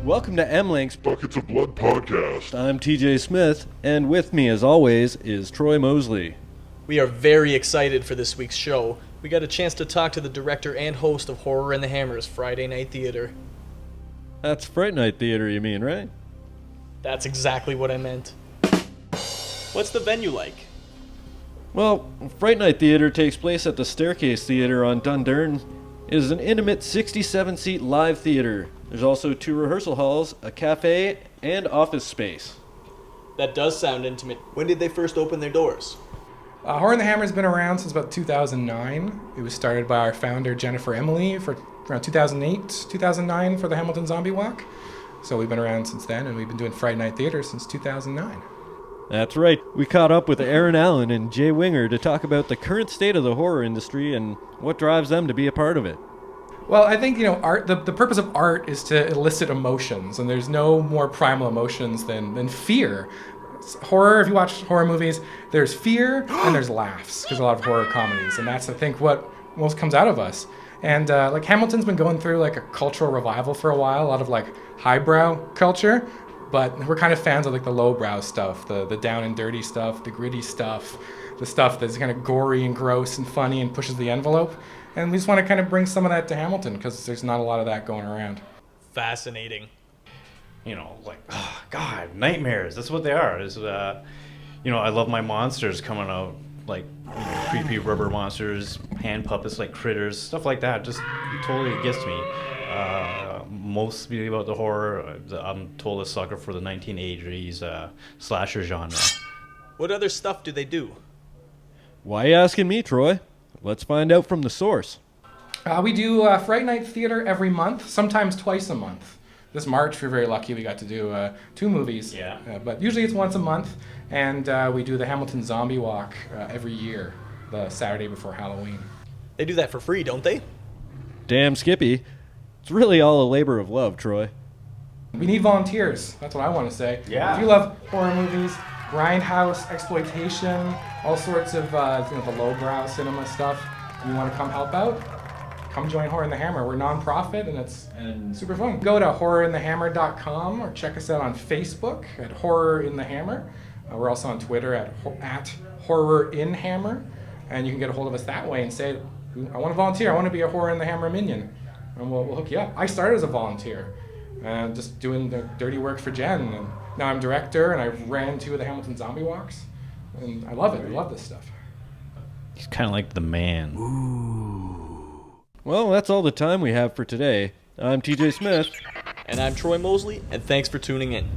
Welcome to M-Link's Buckets of Blood podcast. I'm TJ Smith, and with me, as always, is Troy Mosley. We are very excited for this week's show. We got a chance to talk to the director and host of Horror in the Hammer's Friday Night Theatre. That's Fright Night Theatre, you mean, right? That's exactly what I meant. What's the venue like? Well, Fright Night Theatre takes place at the Staircase Theatre on Dundurn. It is an intimate 67-seat live theatre. There's also 2 rehearsal halls, a cafe, and office space. That does sound intimate. When did they first open their doors? Horror in the Hammer has been around since about 2009. It was started by our founder, Jennifer Emily, for around 2008, 2009 for the Hamilton Zombie Walk. So we've been around since then, and we've been doing Fright Night Theatre since 2009. That's right. We caught up with Aaron Allen and Jay Winger to talk about the current state of the horror industry and what drives them to be a part of it. Well, I think, art. The purpose of art is to elicit emotions, and there's no more primal emotions than fear. Horror, if you watch horror movies, there's fear and there's laughs, because a lot of horror comedies, and that's, I think, what most comes out of us. And Hamilton's been going through like a cultural revival for a while, a lot of like highbrow culture, but we're kind of fans of like the lowbrow stuff, the down and dirty stuff, the gritty stuff, the stuff that's kind of gory and gross and funny and pushes the envelope. And we just want to kind of bring some of that to Hamilton because there's not a lot of that going around. Fascinating. Oh, God, nightmares. That's what they are. I love my monsters coming out, like creepy rubber monsters, hand puppets like critters, stuff like that. Just totally gets me. Mostly about the horror, I'm told a sucker for the 1980s slasher genre. What other stuff do they do? Why are you asking me, Troy? Let's find out from the source. We do Fright Night Theatre every month, sometimes twice a month. This March, we're very lucky we got to do 2 movies. Yeah. But usually it's once a month, and we do the Hamilton Zombie Walk every year, the Saturday before Halloween. They do that for free, don't they? Damn Skippy. It's really all a labor of love, Troy. We need volunteers. That's what I want to say. Yeah. If you love horror movies, grindhouse, exploitation, all sorts of the lowbrow cinema stuff, and you want to come help out, come join Horror in the Hammer. We're non-profit, and it's super fun. Go to horrorinthehammer.com or check us out on Facebook at Horror in the Hammer. We're also on Twitter at Horror in Hammer, and you can get a hold of us that way and say, I want to volunteer. I want to be a Horror in the Hammer minion, and we'll hook you up. I started as a volunteer, just doing the dirty work for Jen, and now I'm director, and I ran 2 of the Hamilton Zombie Walks, and I love it. I love this stuff. He's kind of like the man. Well, that's all the time we have for today. I'm TJ Smith. And I'm Troy Mosley, and thanks for tuning in.